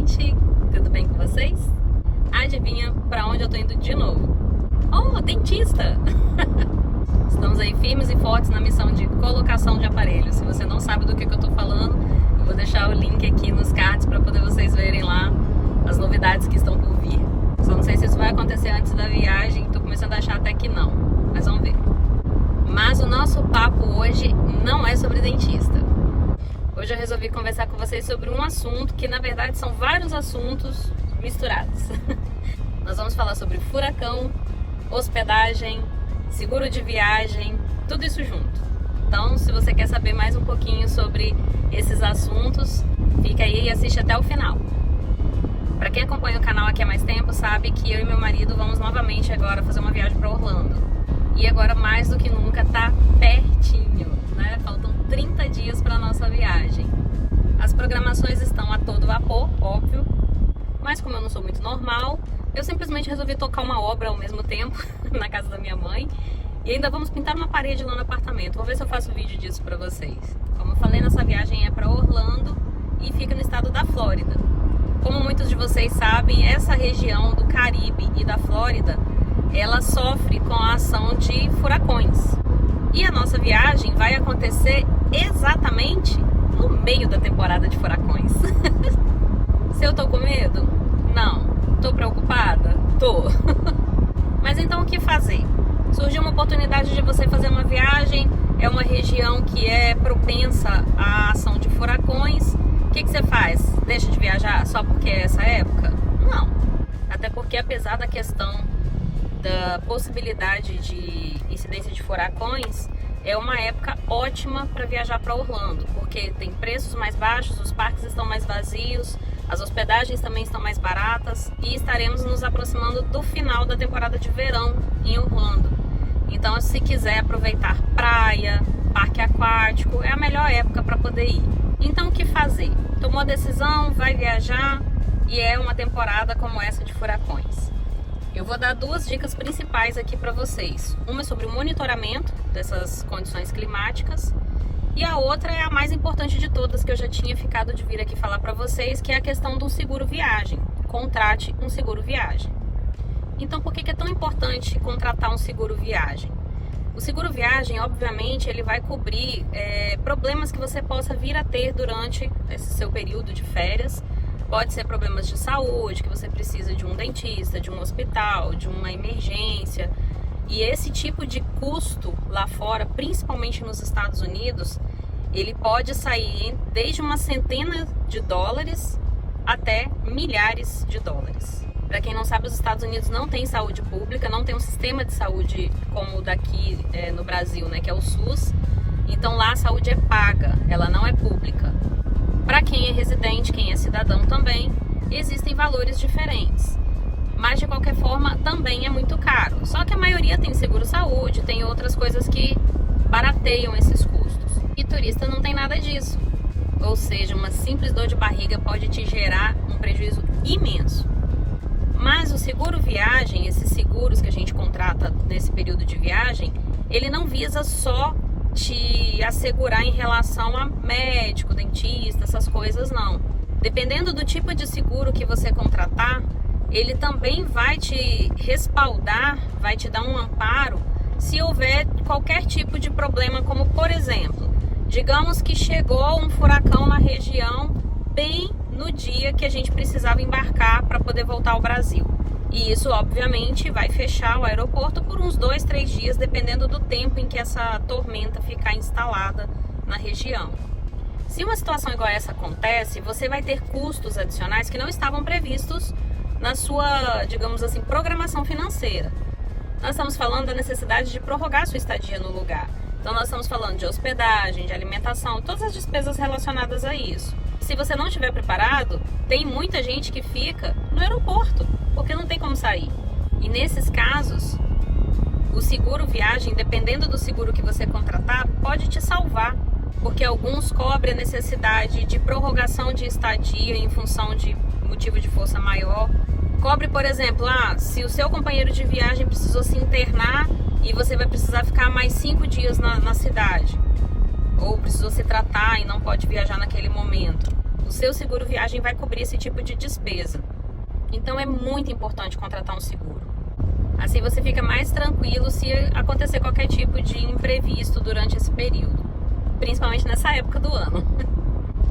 gente! Tudo bem com vocês? Adivinha pra onde eu tô indo de novo? Oh, dentista! Estamos aí firmes e fortes na missão de colocação de aparelhos. Se você não sabe do que eu tô falando, eu vou deixar o link aqui nos cards para poder vocês verem lá as novidades que estão por vir. Só não sei se isso vai acontecer antes da viagem, tô começando a achar até que não, mas vamos ver. Mas o nosso papo hoje não é sobre dentista. Hoje eu resolvi conversar com vocês sobre um assunto que na verdade são vários assuntos misturados. Nós vamos falar sobre furacão, hospedagem, seguro de viagem, tudo isso junto. Então, se você quer saber mais um pouquinho sobre esses assuntos, fica aí e assiste até o final. Para quem acompanha o canal aqui há mais tempo, sabe que eu e meu marido vamos novamente agora fazer uma viagem para Orlando. E agora, mais do que nunca, tá pertinho, né? Faltam 30 dias para nossa viagem. As programações estão a todo vapor, óbvio, mas como eu não sou muito normal, eu simplesmente resolvi tocar uma obra ao mesmo tempo na casa da minha mãe. E ainda vamos pintar uma parede lá no apartamento. Vou ver se eu faço vídeo disso pra vocês. Como eu falei, nossa viagem é pra Orlando e fica no estado da Flórida. Como muitos de vocês sabem, essa região do Caribe e da Flórida, ela sofre com a ação de furacões. E a nossa viagem vai acontecer exatamente no meio da temporada de furacões. Se eu tô com medo? Não. Tô preocupada? Tô. Mas então o que fazer? Surgiu uma oportunidade de você fazer uma viagem, é uma região que é propensa à ação de furacões. O que você faz? Deixa de viajar só porque é essa época? Não. Até porque apesar da questão da possibilidade de incidência de furacões, é uma época ótima para viajar para Orlando, porque tem preços mais baixos, os parques estão mais vazios, as hospedagens também estão mais baratas e estaremos nos aproximando do final da temporada de verão em Orlando. Então, se quiser aproveitar praia, parque aquático, é a melhor época para poder ir. Então, o que fazer? Tomou a decisão, vai viajar e é uma temporada como essa de furacões. Eu vou dar duas dicas principais aqui para vocês. Uma é sobre o monitoramento dessas condições climáticas e a outra é a mais importante de todas, que eu já tinha ficado de vir aqui falar para vocês, que é a questão do seguro viagem. Contrate um seguro viagem. Então, por que é tão importante contratar um seguro viagem? O seguro viagem, obviamente, ele vai cobrir problemas que você possa vir a ter durante esse seu período de férias. Pode ser problemas de saúde, que você precisa de um dentista, de um hospital, de uma emergência. E esse tipo de custo lá fora, principalmente nos Estados Unidos, ele pode sair desde uma centena de dólares até milhares de dólares. Para quem não sabe, os Estados Unidos não tem saúde pública, não tem um sistema de saúde como o daqui no Brasil, né, que é o SUS. Então lá a saúde é paga, ela não é pública. Para quem é residente, quem é cidadão também, existem valores diferentes. Mas de qualquer forma também é muito caro. Só que a maioria tem seguro-saúde, tem outras coisas que barateiam esses custos. E turista não tem nada disso. Ou seja, uma simples dor de barriga pode te gerar um prejuízo imenso. Mas o seguro viagem, esses seguros que a gente contrata nesse período de viagem, ele não visa só te assegurar em relação a médico, dentista, essas coisas não. Dependendo do tipo de seguro que você contratar, ele também vai te respaldar, vai te dar um amparo se houver qualquer tipo de problema, como por exemplo, digamos que chegou um furacão na região bem no dia que a gente precisava embarcar para poder voltar ao Brasil. E isso, obviamente, vai fechar o aeroporto por uns 2, 3 dias, dependendo do tempo em que essa tormenta ficar instalada na região. Se uma situação igual essa acontece, você vai ter custos adicionais que não estavam previstos na sua, digamos assim, programação financeira. Nós estamos falando da necessidade de prorrogar sua estadia no lugar. Então, nós estamos falando de hospedagem, de alimentação, todas as despesas relacionadas a isso. Se você não estiver preparado, tem muita gente que fica no aeroporto, porque não tem como sair. E nesses casos, o seguro viagem, dependendo do seguro que você contratar, pode te salvar, porque alguns cobrem a necessidade de prorrogação de estadia em função de motivo de força maior. Cobre, por exemplo, se o seu companheiro de viagem precisou se internar e você vai precisar ficar mais 5 dias na cidade, ou precisou se tratar e não pode viajar naquele momento. seu seguro viagem vai cobrir esse tipo de despesa. Então é muito importante contratar um seguro. Assim você fica mais tranquilo se acontecer qualquer tipo de imprevisto durante esse período, principalmente nessa época do ano.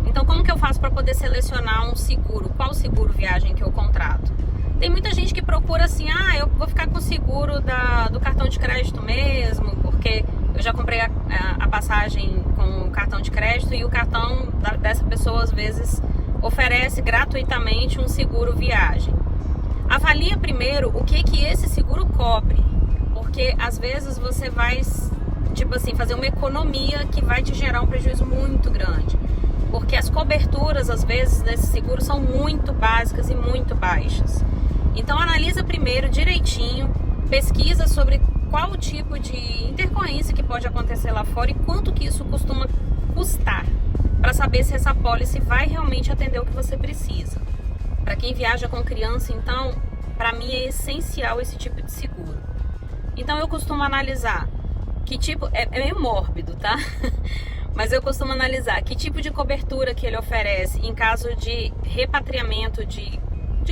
Então como que eu faço para poder selecionar um seguro? Qual seguro viagem que eu contrato? Tem muita gente que procura assim, eu vou ficar com o seguro do cartão de crédito mesmo, porque eu já comprei a passagem com o cartão de crédito e o cartão dessa pessoa às vezes oferece gratuitamente um seguro viagem. Avalia primeiro o que esse seguro cobre, porque às vezes você vai, tipo assim, fazer uma economia que vai te gerar um prejuízo muito grande, porque as coberturas às vezes desse seguro são muito básicas e muito baixas. Então analisa primeiro direitinho, pesquisa sobre qual o tipo de intercorrência que pode acontecer lá fora e quanto que isso costuma custar, para saber se essa pólice vai realmente atender o que você precisa. Para quem viaja com criança, então, para mim é essencial esse tipo de seguro. Então eu costumo analisar que tipo, é meio mórbido, tá? Mas eu costumo analisar que tipo de cobertura que ele oferece em caso de repatriamento de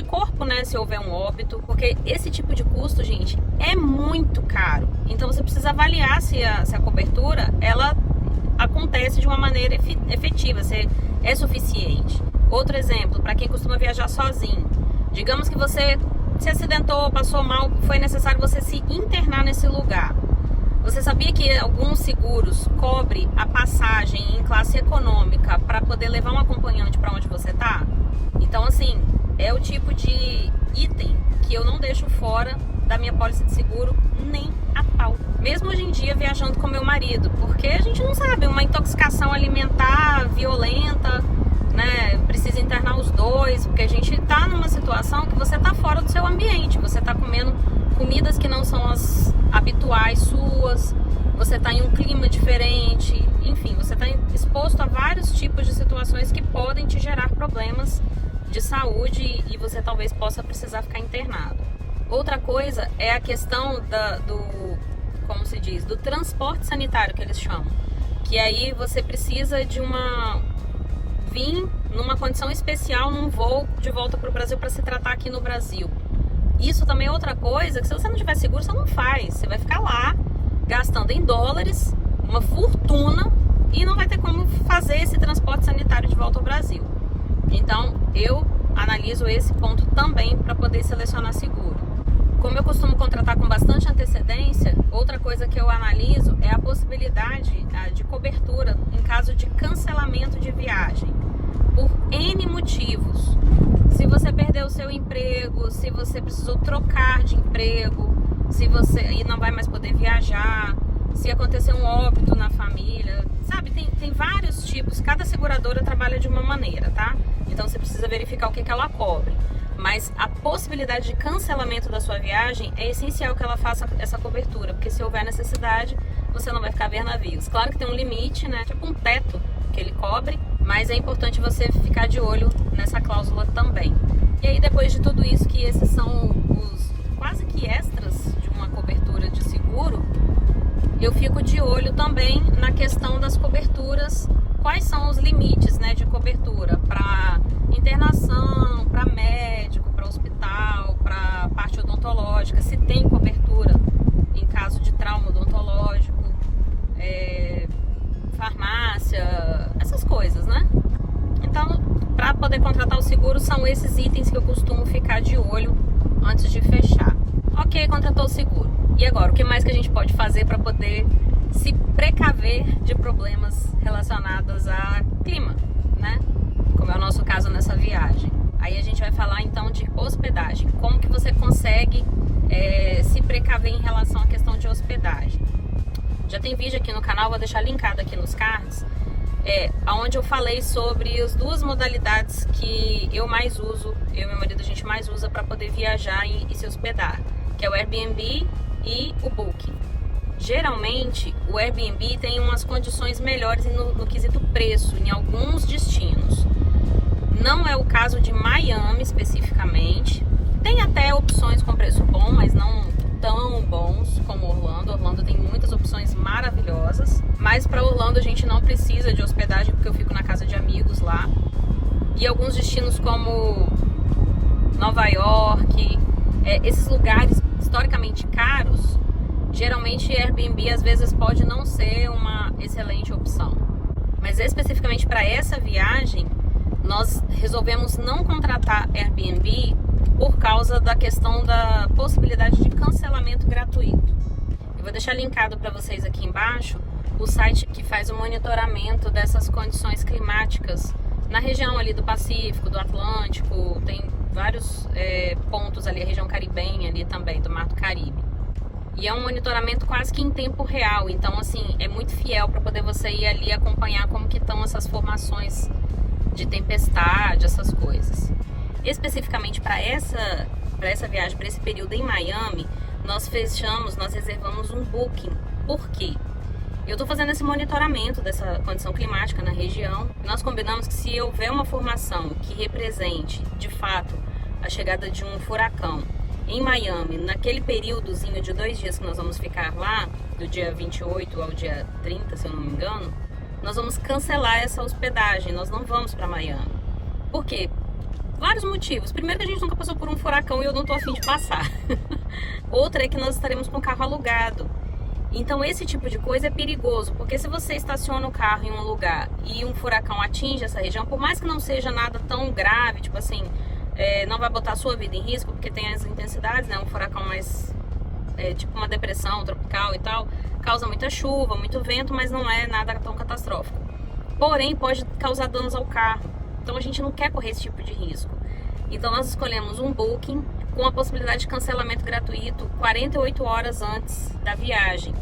corpo, né, se houver um óbito, porque esse tipo de custo, gente, é muito caro. Então você precisa avaliar se a cobertura, ela acontece de uma maneira efetiva, se é suficiente. Outro exemplo, para quem costuma viajar sozinho. Digamos que você se acidentou, passou mal, foi necessário você se internar nesse lugar. Você sabia que alguns seguros cobrem a passagem em classe econômica para poder levar um acompanhante para onde você está? Então, assim, é o tipo de item que eu não deixo fora da minha pólice de seguro nem a pau. Mesmo hoje em dia viajando com meu marido, porque a gente não sabe, uma intoxicação alimentar violenta, né? Precisa internar os dois, porque a gente tá numa situação que você tá fora do seu ambiente, você tá comendo comidas que não são as habituais suas, você tá em um clima diferente, enfim, você tá exposto a vários tipos de situações que podem te gerar problemas de saúde e você talvez possa precisar ficar internado. Outra coisa é a questão como se diz, do transporte sanitário que eles chamam, que aí você precisa de vir numa condição especial num voo de volta para o Brasil para se tratar aqui no Brasil. Isso também é outra coisa que se você não tiver seguro, você não faz. Você vai ficar lá gastando em dólares, uma fortuna, e não vai ter como fazer esse transporte sanitário de volta ao Brasil. Então, eu analiso esse ponto também para poder selecionar seguro. Como eu costumo contratar com bastante antecedência, outra coisa que eu analiso é a possibilidade de cobertura em caso de cancelamento de viagem, por N motivos. Se você perdeu o seu emprego, se você precisou trocar de emprego, e não vai mais poder viajar, se acontecer um óbito na família, sabe? Tem vários tipos, cada seguradora trabalha de uma maneira, tá? Então você precisa verificar o que ela cobre. Mas a possibilidade de cancelamento da sua viagem é essencial que ela faça essa cobertura, porque se houver necessidade, você não vai ficar a ver navios. Claro que tem um limite, né? Tipo um teto que ele cobre, mas é importante você ficar de olho nessa cláusula também. E aí, depois de tudo isso, que esses são os quase que extras de uma cobertura de seguro, eu fico de olho também na questão das coberturas. Quais são os limites, né, de cobertura para internação, para médico, para hospital, para parte odontológica, se tem cobertura em caso de trauma odontológico, farmácia, essas coisas, né? Então, para poder contratar o seguro, são esses itens que eu costumo ficar de olho antes de fechar. Ok, contratou o seguro. E agora, o que mais que a gente pode fazer para poder se precaver de problemas relacionados a clima, né? Como é o nosso caso nessa viagem. Aí a gente vai falar então de hospedagem. Como que você consegue se precaver em relação à questão de hospedagem. Já tem vídeo aqui no canal, vou deixar linkado aqui nos cards, onde eu falei sobre as duas modalidades que eu mais uso, eu e meu marido a gente mais usa para poder viajar e se hospedar, que é o Airbnb e o Booking. Geralmente o Airbnb tem umas condições melhores no quesito preço em alguns destinos. Não é o caso de Miami especificamente. Tem até opções com preço bom, mas não tão bons como Orlando. Orlando tem muitas opções maravilhosas, mas para Orlando a gente não precisa de hospedagem porque eu fico na casa de amigos lá. E alguns destinos como Nova York, esses lugares historicamente caros, geralmente Airbnb às vezes pode não ser uma excelente opção. Mas especificamente para essa viagem, nós resolvemos não contratar Airbnb por causa da questão da possibilidade de cancelamento gratuito. Eu vou deixar linkado para vocês aqui embaixo o site que faz o monitoramento dessas condições climáticas na região ali do Pacífico, do Atlântico, tem vários pontos ali, a região caribenha ali também, do Mar do Caribe. E é um monitoramento quase que em tempo real, então assim, é muito fiel para poder você ir ali acompanhar como que estão essas formações de tempestade, essas coisas. Especificamente para essa viagem, para esse período em Miami, nós reservamos um booking. Por quê? Eu estou fazendo esse monitoramento dessa condição climática na região. Nós combinamos que se houver uma formação que represente, de fato, a chegada de um furacão em Miami, naquele períodozinho de 2 dias que nós vamos ficar lá, do dia 28 ao dia 30, se eu não me engano, nós vamos cancelar essa hospedagem, nós não vamos para Miami. Por quê? Vários motivos. Primeiro, que a gente nunca passou por um furacão e eu não tô afim de passar. Outra é que nós estaremos com o carro alugado. Então esse tipo de coisa é perigoso, porque se você estaciona o carro em um lugar e um furacão atinge essa região, por mais que não seja nada tão grave, tipo assim, não vai botar a sua vida em risco, porque tem as intensidades, né? Um furacão mais, tipo uma depressão tropical e tal, causa muita chuva, muito vento, mas não é nada tão catastrófico. Porém, pode causar danos ao carro. Então a gente não quer correr esse tipo de risco. Então nós escolhemos um booking com a possibilidade de cancelamento gratuito 48 horas antes da viagem.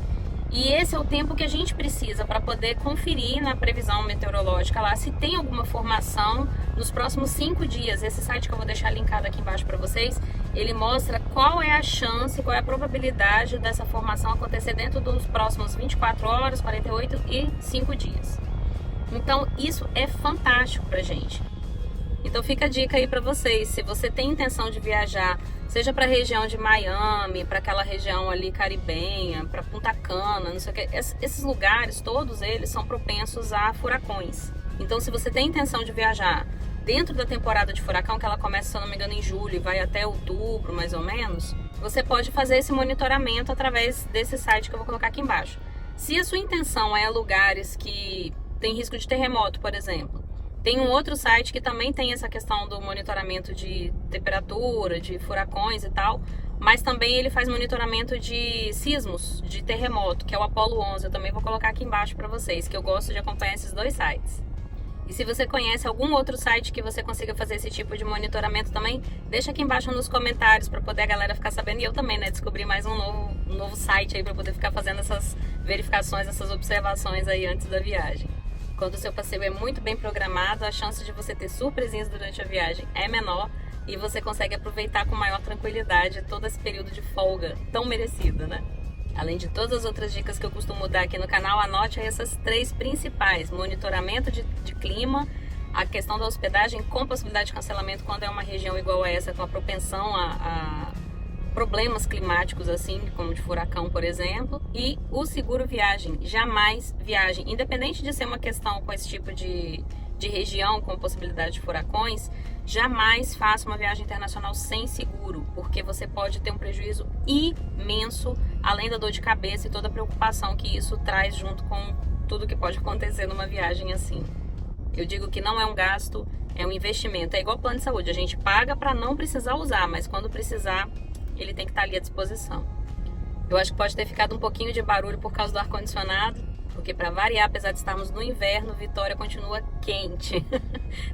E esse é o tempo que a gente precisa para poder conferir na previsão meteorológica lá se tem alguma formação nos próximos 5 dias. Esse site que eu vou deixar linkado aqui embaixo para vocês, ele mostra qual é a chance, qual é a probabilidade dessa formação acontecer dentro dos próximos 24 horas, 48 e 5 dias. Então isso é fantástico pra gente. Então fica a dica aí pra vocês, se você tem intenção de viajar, seja pra região de Miami, pra aquela região ali caribenha, pra Punta Cana, não sei o que, esses lugares, todos eles são propensos a furacões. Então se você tem intenção de viajar dentro da temporada de furacão, que ela começa, se eu não me engano, em julho e vai até outubro, mais ou menos, você pode fazer esse monitoramento através desse site que eu vou colocar aqui embaixo. Se a sua intenção é lugares que tem risco de terremoto, por exemplo, tem um outro site que também tem essa questão do monitoramento de temperatura, de furacões e tal, mas também ele faz monitoramento de sismos, de terremoto, que é o Apollo 11. Eu também vou colocar aqui embaixo para vocês, que eu gosto de acompanhar esses dois sites. E se você conhece algum outro site que você consiga fazer esse tipo de monitoramento também, deixa aqui embaixo nos comentários para poder a galera ficar sabendo. E eu também, né, descobrir mais um novo site aí para poder ficar fazendo essas verificações, essas observações aí antes da viagem. Quando o seu passeio é muito bem programado, a chance de você ter surpresinhas durante a viagem é menor e você consegue aproveitar com maior tranquilidade todo esse período de folga tão merecido, né? Além de todas as outras dicas que eu costumo dar aqui no canal, anote aí essas 3 principais: monitoramento de clima, a questão da hospedagem com possibilidade de cancelamento quando é uma região igual a essa, com a propensão a problemas climáticos assim, como de furacão, por exemplo, e o seguro viagem. Jamais viagem, independente de ser uma questão com esse tipo de região com possibilidade de furacões, jamais faça uma viagem internacional sem seguro, porque você pode ter um prejuízo imenso, além da dor de cabeça e toda a preocupação que isso traz junto com tudo que pode acontecer numa viagem assim. Eu digo que não é um gasto, é um investimento. É igual plano de saúde, a gente paga para não precisar usar, mas quando precisar, ele tem que estar ali à disposição. Eu acho que pode ter ficado um pouquinho de barulho por causa do ar-condicionado, porque para variar, apesar de estarmos no inverno, Vitória continua quente.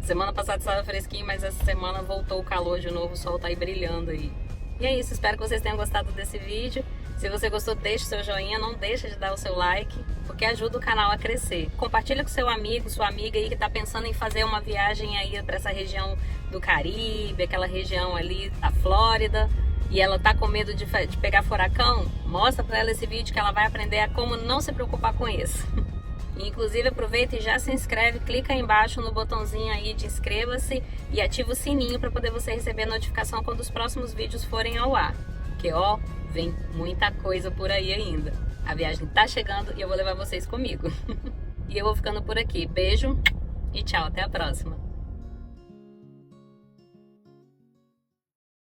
Semana passada estava fresquinho, mas essa semana voltou o calor de novo, o sol tá aí brilhando aí. E é isso, espero que vocês tenham gostado desse vídeo. Se você gostou, deixe seu joinha, não deixe de dar o seu like, porque ajuda o canal a crescer. Compartilha com seu amigo, sua amiga aí que tá pensando em fazer uma viagem aí para essa região do Caribe, aquela região ali, a Flórida, e ela tá com medo de pegar furacão. Mostra para ela esse vídeo que ela vai aprender a como não se preocupar com isso. Inclusive aproveita e já se inscreve, clica aí embaixo no botãozinho aí de inscreva-se e ativa o sininho para poder você receber notificação quando os próximos vídeos forem ao ar. Porque ó, vem muita coisa por aí ainda. A viagem tá chegando e eu vou levar vocês comigo. E eu vou ficando por aqui. Beijo e tchau, até a próxima.